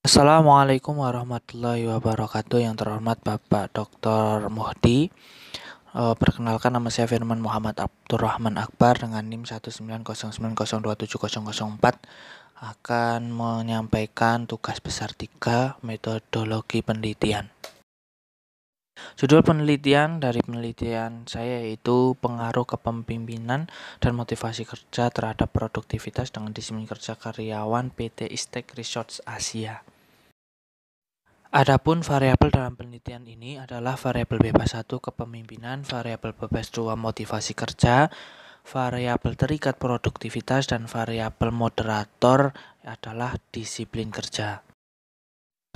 Assalamualaikum warahmatullahi wabarakatuh. Yang terhormat Bapak Dr. Muhdi. Perkenalkan, nama saya Firman Muhammad Abdurrahman Akbar dengan NIM 19090270004 akan menyampaikan tugas besar 3 metodologi penelitian. Judul penelitian dari penelitian saya yaitu pengaruh kepemimpinan dan motivasi kerja terhadap produktivitas dengan disiplin kerja karyawan PT Istek Research Asia. Adapun variabel dalam penelitian ini adalah variabel bebas 1 kepemimpinan, variabel bebas 2 motivasi kerja, variabel terikat produktivitas, dan variabel moderator adalah disiplin kerja.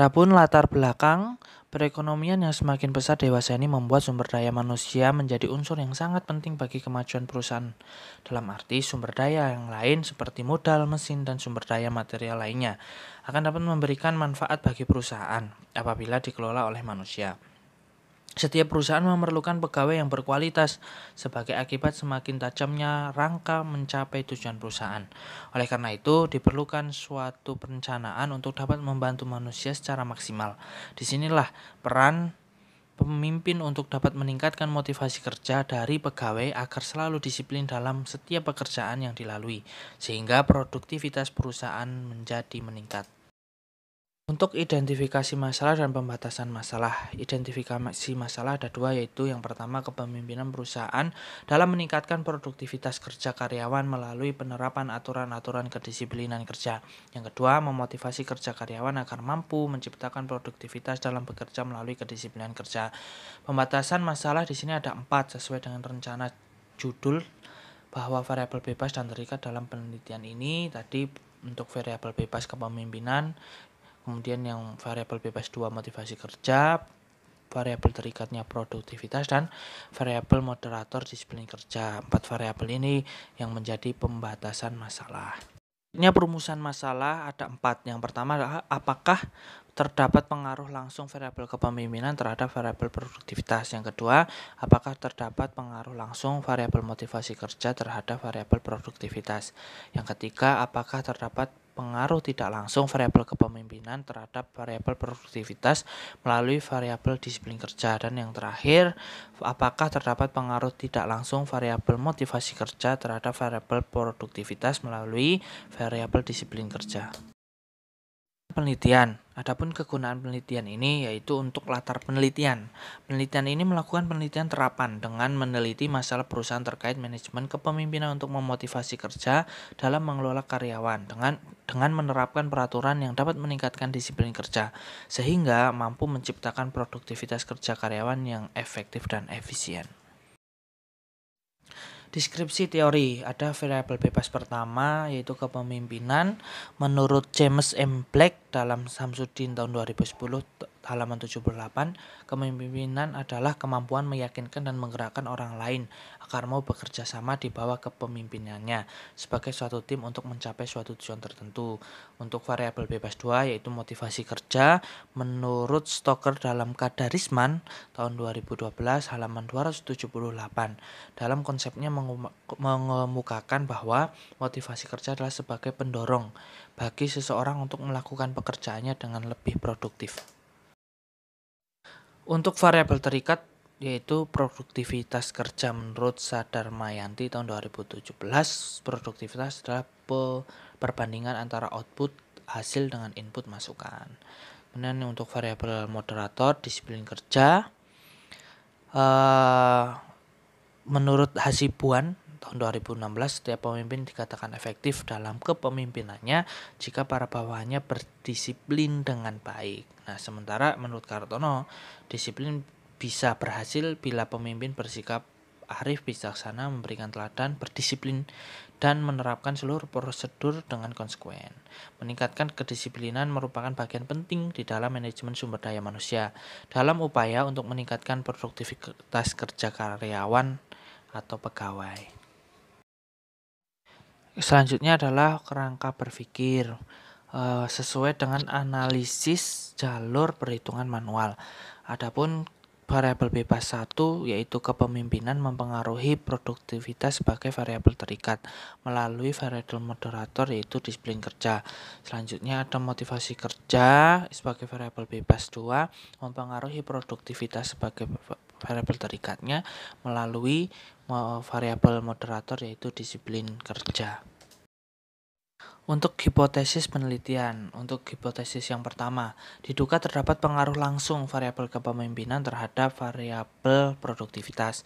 Adapun latar belakang perekonomian yang semakin pesat dewasa ini membuat sumber daya manusia menjadi unsur yang sangat penting bagi kemajuan perusahaan. Dalam arti sumber daya yang lain seperti modal, mesin, dan sumber daya material lainnya akan dapat memberikan manfaat bagi perusahaan apabila dikelola oleh manusia. Setiap perusahaan memerlukan pegawai yang berkualitas sebagai akibat semakin tajamnya rangka mencapai tujuan perusahaan. Oleh karena itu, diperlukan suatu perencanaan untuk dapat membantu manusia secara maksimal. Disinilah peran pemimpin untuk dapat meningkatkan motivasi kerja dari pegawai agar selalu disiplin dalam setiap pekerjaan yang dilalui, sehingga produktivitas perusahaan menjadi meningkat. Untuk identifikasi masalah dan pembatasan masalah. Identifikasi masalah ada 2, yaitu yang pertama kepemimpinan perusahaan dalam meningkatkan produktivitas kerja karyawan melalui penerapan aturan-aturan kedisiplinan kerja. Yang kedua, memotivasi kerja karyawan agar mampu menciptakan produktivitas dalam bekerja melalui kedisiplinan kerja. Pembatasan masalah di sini ada 4 sesuai dengan rencana judul bahwa variabel bebas dan terikat dalam penelitian ini tadi untuk variabel bebas kepemimpinan. Kemudian yang variabel bebas 2 motivasi kerja, variabel terikatnya produktivitas, dan variabel moderator disiplin kerja. 4 variabel ini yang menjadi pembatasan masalah. Perumusan masalah ada 4. Yang pertama adalah apakah terdapat pengaruh langsung variabel kepemimpinan terhadap variabel produktivitas. Yang kedua, apakah terdapat pengaruh langsung variabel motivasi kerja terhadap variabel produktivitas. Yang ketiga, apakah terdapat pengaruh tidak langsung variabel kepemimpinan terhadap variabel produktivitas melalui variabel disiplin kerja. Dan yang terakhir, apakah terdapat pengaruh tidak langsung variabel motivasi kerja terhadap variabel produktivitas melalui variabel disiplin kerja. Penelitian. Adapun kegunaan penelitian ini yaitu untuk latar penelitian. Penelitian ini melakukan penelitian terapan dengan meneliti masalah perusahaan terkait manajemen kepemimpinan untuk memotivasi kerja dalam mengelola karyawan dengan menerapkan peraturan yang dapat meningkatkan disiplin kerja sehingga mampu menciptakan produktivitas kerja karyawan yang efektif dan efisien. Deskripsi teori, ada variabel bebas pertama yaitu kepemimpinan. Menurut James M. Black dalam Samsudin tahun 2010 halaman 78, kepemimpinan adalah kemampuan meyakinkan dan menggerakkan orang lain agar mau bekerja sama di bawah kepemimpinannya sebagai suatu tim untuk mencapai suatu tujuan tertentu. Untuk variabel bebas 2 yaitu motivasi kerja, menurut Stoker dalam Kadarisman tahun 2012 halaman 278. Dalam konsepnya mengemukakan bahwa motivasi kerja adalah sebagai pendorong bagi seseorang untuk melakukan pekerjaannya dengan lebih produktif. Untuk variabel terikat yaitu produktivitas kerja menurut Sadarmayanti tahun 2017, produktivitas adalah perbandingan antara output hasil dengan input masukan. Kemudian untuk variabel moderator disiplin kerja, menurut Hasibuan tahun 2016, setiap pemimpin dikatakan efektif dalam kepemimpinannya jika para bawahannya berdisiplin dengan baik. Nah, sementara menurut Kartono, disiplin bisa berhasil bila pemimpin bersikap arif, bijaksana, memberikan teladan, berdisiplin, dan menerapkan seluruh prosedur dengan konsekuen. Meningkatkan kedisiplinan merupakan bagian penting di dalam manajemen sumber daya manusia dalam upaya untuk meningkatkan produktivitas kerja karyawan atau pegawai. Selanjutnya adalah kerangka berpikir sesuai dengan analisis jalur perhitungan manual. Adapun variabel bebas 1 yaitu kepemimpinan mempengaruhi produktivitas sebagai variabel terikat melalui variabel moderator yaitu disiplin kerja. Selanjutnya ada motivasi kerja sebagai variabel bebas 2 mempengaruhi produktivitas sebagai variabel terikatnya melalui variabel moderator yaitu disiplin kerja. Untuk hipotesis penelitian, untuk hipotesis yang pertama, diduga terdapat pengaruh langsung variabel kepemimpinan terhadap variabel produktivitas.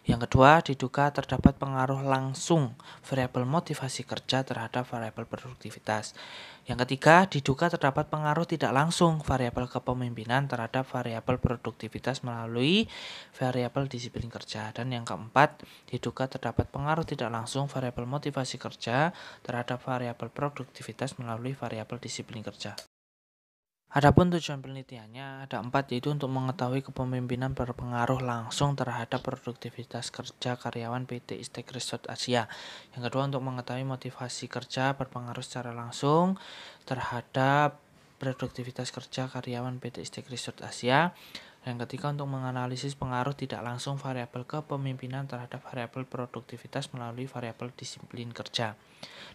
Yang kedua, diduga terdapat pengaruh langsung variabel motivasi kerja terhadap variabel produktivitas. Yang ketiga, diduga terdapat pengaruh tidak langsung variabel kepemimpinan terhadap variabel produktivitas melalui variabel disiplin kerja. Dan yang keempat, diduga terdapat pengaruh tidak langsung variabel motivasi kerja terhadap variabel produktivitas melalui variabel disiplin kerja. Adapun tujuan penelitiannya ada 4, yaitu untuk mengetahui kepemimpinan berpengaruh langsung terhadap produktivitas kerja karyawan PT Isteak Resort Asia. Yang kedua, untuk mengetahui motivasi kerja berpengaruh secara langsung terhadap produktivitas kerja karyawan PT Isteak Resort Asia. Yang ketiga, untuk menganalisis pengaruh tidak langsung variabel kepemimpinan terhadap variabel produktivitas melalui variabel disiplin kerja.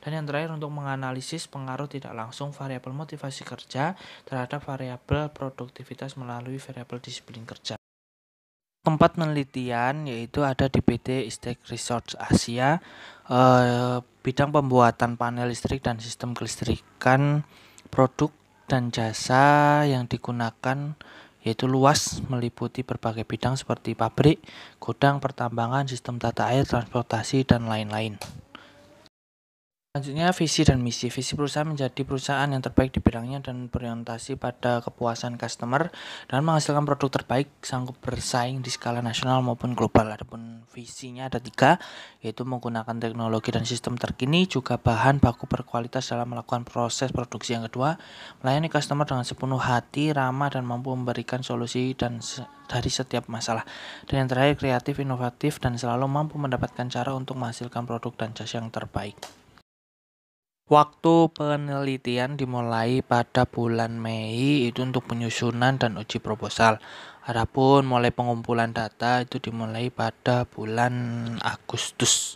Dan yang terakhir, untuk menganalisis pengaruh tidak langsung variabel motivasi kerja terhadap variabel produktivitas melalui variabel disiplin kerja. Tempat penelitian yaitu ada di PT Isteak Resort Asia, bidang pembuatan panel listrik dan sistem kelistrikan. Produk dan jasa yang digunakan yaitu luas, meliputi berbagai bidang seperti pabrik, gudang, pertambangan, sistem tata air, transportasi, dan lain-lain. Selanjutnya, visi dan misi. Visi perusahaan menjadi perusahaan yang terbaik di bidangnya dan berorientasi pada kepuasan customer dan menghasilkan produk terbaik, sanggup bersaing di skala nasional maupun global. Adapun visinya ada 3, yaitu menggunakan teknologi dan sistem terkini, juga bahan baku berkualitas dalam melakukan proses produksi. Yang kedua, melayani customer dengan sepenuh hati, ramah, dan mampu memberikan solusi dari setiap masalah. Dan yang terakhir, kreatif, inovatif, dan selalu mampu mendapatkan cara untuk menghasilkan produk dan jasa yang terbaik. Waktu penelitian dimulai pada bulan Mei itu untuk penyusunan dan uji proposal. Adapun mulai pengumpulan data itu dimulai pada bulan Agustus.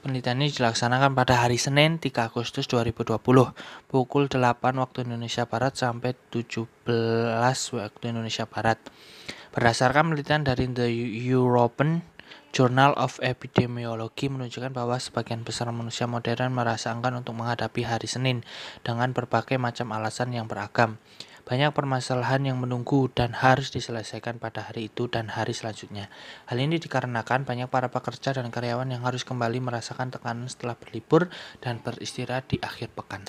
Penelitian ini dilaksanakan pada hari Senin 3 Agustus 2020 pukul 8 waktu Indonesia Barat sampai 17 waktu Indonesia Barat. Berdasarkan penelitian dari The European Journal of Epidemiology menunjukkan bahwa sebagian besar manusia modern merasa enggan untuk menghadapi hari Senin dengan berbagai macam alasan yang beragam. Banyak permasalahan yang menunggu dan harus diselesaikan pada hari itu dan hari selanjutnya. Hal ini dikarenakan banyak para pekerja dan karyawan yang harus kembali merasakan tekanan setelah berlibur dan beristirahat di akhir pekan.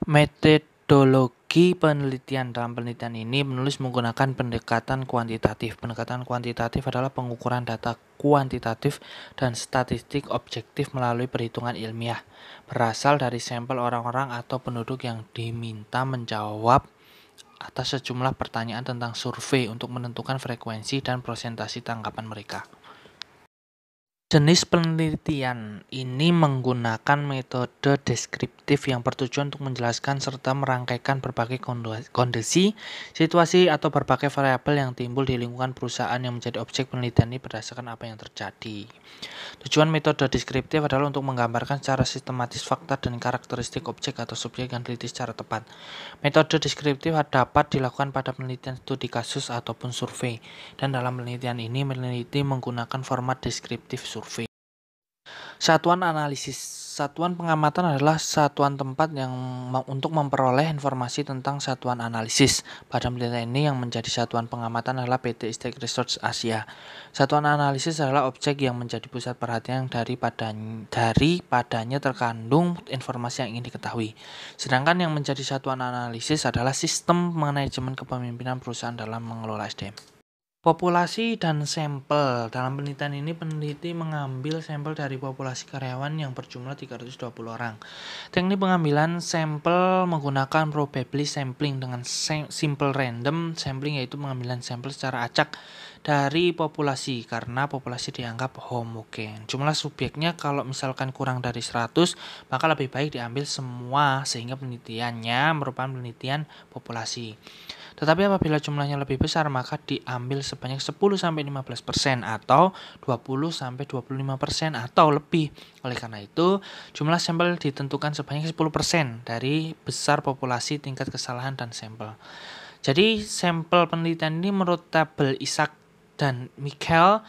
Metodologi penelitian. Dalam penelitian ini menulis menggunakan pendekatan kuantitatif. Pendekatan kuantitatif adalah pengukuran data kuantitatif dan statistik objektif melalui perhitungan ilmiah, berasal dari sampel orang-orang atau penduduk yang diminta menjawab atas sejumlah pertanyaan tentang survei untuk menentukan frekuensi dan persentase tangkapan mereka. Jenis penelitian ini menggunakan metode deskriptif yang bertujuan untuk menjelaskan serta merangkaikan berbagai kondisi, situasi, atau berbagai variabel yang timbul di lingkungan perusahaan yang menjadi objek penelitian ini berdasarkan apa yang terjadi. Tujuan metode deskriptif adalah untuk menggambarkan secara sistematis fakta dan karakteristik objek atau subjek yang diteliti secara tepat. Metode deskriptif dapat dilakukan pada penelitian studi kasus ataupun survei, dan dalam penelitian ini meneliti menggunakan format deskriptif survei. Satuan analisis. Satuan pengamatan adalah satuan tempat yang untuk memperoleh informasi tentang satuan analisis. Pada penelitian ini yang menjadi satuan pengamatan adalah PT Isteak Resort Asia. Satuan analisis adalah objek yang menjadi pusat perhatian daripadanya terkandung informasi yang ingin diketahui. Sedangkan yang menjadi satuan analisis adalah sistem manajemen kepemimpinan perusahaan dalam mengelola SDM. Populasi dan sampel. Dalam penelitian ini peneliti mengambil sampel dari populasi karyawan yang berjumlah 320 orang. Teknik pengambilan sampel menggunakan probability sampling dengan simple random sampling, yaitu pengambilan sampel secara acak dari populasi karena populasi dianggap homogen. Jumlah subjeknya kalau misalkan kurang dari 100 maka lebih baik diambil semua sehingga penelitiannya merupakan penelitian populasi. Tetapi apabila jumlahnya lebih besar, maka diambil sebanyak 10-15% atau 20-25% atau lebih. Oleh karena itu, jumlah sampel ditentukan sebanyak 10% dari besar populasi, tingkat kesalahan, dan sampel. Jadi, sampel penelitian ini menurut tabel Isaac dan Michael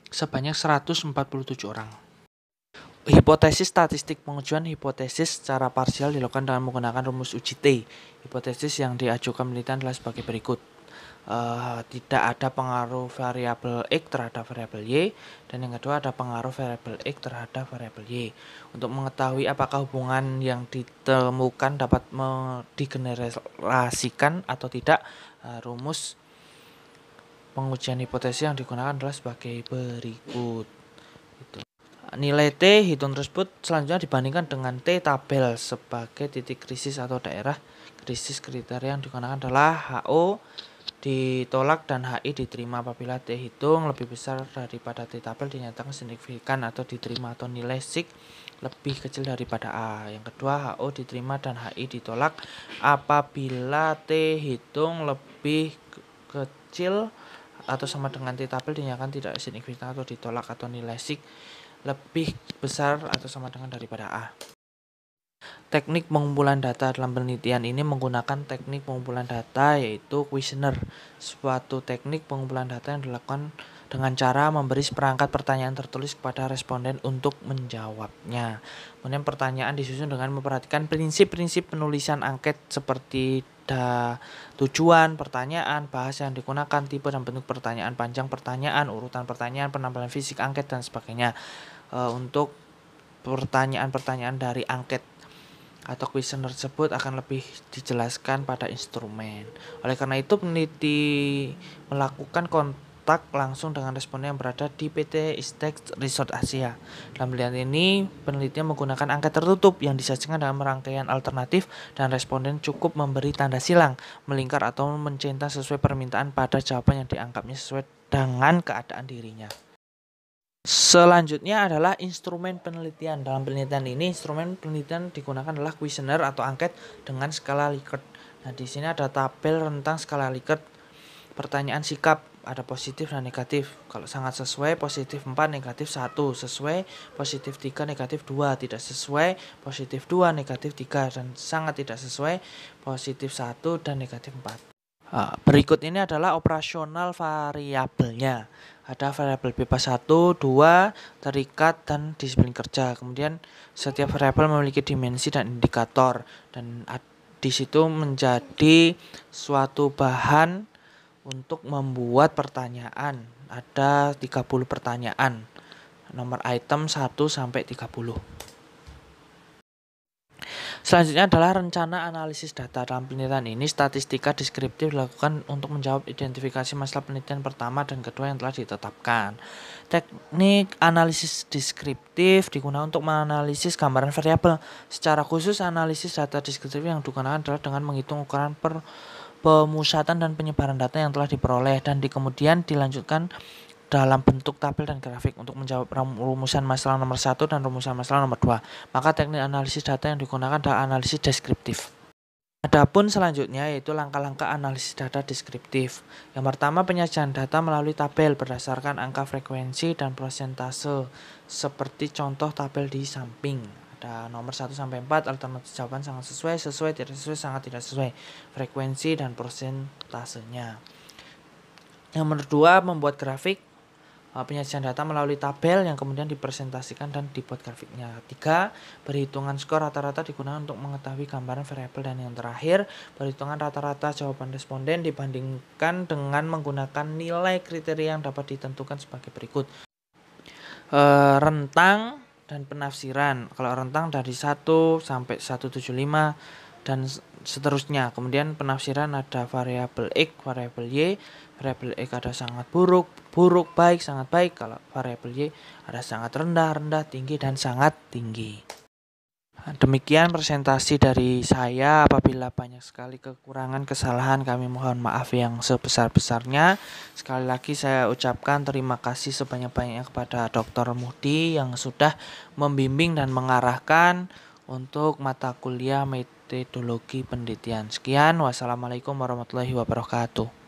sebanyak 147 orang. Hipotesis statistik pengujian hipotesis secara parsial dilakukan dengan menggunakan rumus uji T. Hipotesis yang diajukan penelitian adalah sebagai berikut. Tidak ada pengaruh variabel X terhadap variabel Y, dan yang kedua ada pengaruh variabel X terhadap variabel Y. Untuk mengetahui apakah hubungan yang ditemukan dapat digeneralisasikan atau tidak, rumus pengujian hipotesis yang digunakan adalah sebagai berikut. Nilai T hitung tersebut selanjutnya dibandingkan dengan T tabel sebagai titik krisis atau daerah krisis. Kriteria yang digunakan adalah HO ditolak dan HI diterima. Apabila T hitung lebih besar daripada T tabel dinyatakan signifikan atau diterima, atau nilai sig lebih kecil daripada A. Yang kedua, HO diterima dan HI ditolak apabila T hitung lebih kecil atau sama dengan T tabel dinyatakan tidak signifikan atau ditolak, atau nilai sig lebih besar atau sama dengan daripada A. Teknik pengumpulan data dalam penelitian ini menggunakan teknik pengumpulan data yaitu kuesioner, suatu teknik pengumpulan data yang dilakukan dengan cara memberi seperangkat pertanyaan tertulis kepada responden untuk menjawabnya. Kemudian pertanyaan disusun dengan memperhatikan prinsip-prinsip penulisan angket seperti tujuan pertanyaan, bahasa yang digunakan, tipe dan bentuk pertanyaan, panjang pertanyaan, urutan pertanyaan, penampilan fisik angket, dan sebagainya. Untuk pertanyaan-pertanyaan dari angket atau kuesioner tersebut akan lebih dijelaskan pada instrumen. Oleh karena itu, peneliti melakukan kontak langsung dengan responden yang berada di PT Istex Resort Asia. Dalam penelitian ini, peneliti menggunakan angket tertutup yang disajikan dalam rangkaian alternatif, dan responden cukup memberi tanda silang, melingkar, atau mencentang sesuai permintaan pada jawaban yang dianggapnya sesuai dengan keadaan dirinya. Selanjutnya adalah instrumen penelitian. Dalam penelitian ini, instrumen penelitian digunakan adalah kuesioner atau angket dengan skala Likert. Nah, di sini ada tabel rentang skala Likert. Pertanyaan sikap ada positif dan negatif. Kalau sangat sesuai positif 4, negatif 1, sesuai positif 3, negatif 2, tidak sesuai positif 2, negatif 3, dan sangat tidak sesuai positif 1 dan negatif 4. Berikut ini adalah operasional variabelnya. Ada variabel bebas 1, 2, terikat, dan disiplin kerja. Kemudian setiap variabel memiliki dimensi dan indikator, dan di situ menjadi suatu bahan untuk membuat pertanyaan. Ada 30 pertanyaan. Nomor item 1 sampai 30. Selanjutnya adalah rencana analisis data. Dalam penelitian ini, statistika deskriptif dilakukan untuk menjawab identifikasi masalah penelitian pertama dan kedua yang telah ditetapkan. Teknik analisis deskriptif digunakan untuk menganalisis gambaran variabel. Secara khusus, analisis data deskriptif yang digunakan adalah dengan menghitung ukuran pemusatan dan penyebaran data yang telah diperoleh, dan kemudian dilanjutkan dalam bentuk tabel dan grafik untuk menjawab rumusan masalah nomor 1 dan rumusan masalah nomor 2. Maka teknik analisis data yang digunakan adalah analisis deskriptif. Adapun selanjutnya yaitu langkah-langkah analisis data deskriptif. Yang pertama, penyajian data melalui tabel berdasarkan angka frekuensi dan persentase, seperti contoh tabel di samping. Ada nomor 1 sampai 4, alternatif jawaban sangat sesuai, sesuai, tidak sesuai, sangat tidak sesuai, frekuensi dan persentasenya. Yang nomor 2, membuat grafik. Penyajian data melalui tabel yang kemudian dipresentasikan dan dibuat grafiknya. 3, perhitungan skor rata-rata digunakan untuk mengetahui gambaran variabel. Dan yang terakhir, perhitungan rata-rata jawaban responden dibandingkan dengan menggunakan nilai kriteria yang dapat ditentukan sebagai berikut. Rentang dan penafsiran. Kalau rentang dari 1 sampai 175 dan seterusnya. Kemudian penafsiran ada variabel X, variabel Y. Variabel X ada sangat buruk, buruk, baik, sangat baik. Kalau variabel Y ada sangat rendah, rendah, tinggi, dan sangat tinggi. Demikian presentasi dari saya. Apabila banyak sekali kekurangan, kesalahan, kami mohon maaf yang sebesar-besarnya. Sekali lagi saya ucapkan terima kasih sebanyak-banyaknya kepada Dr. Muhdi yang sudah membimbing dan mengarahkan untuk mata kuliah metodologi penelitian. Sekian, wassalamualaikum warahmatullahi wabarakatuh.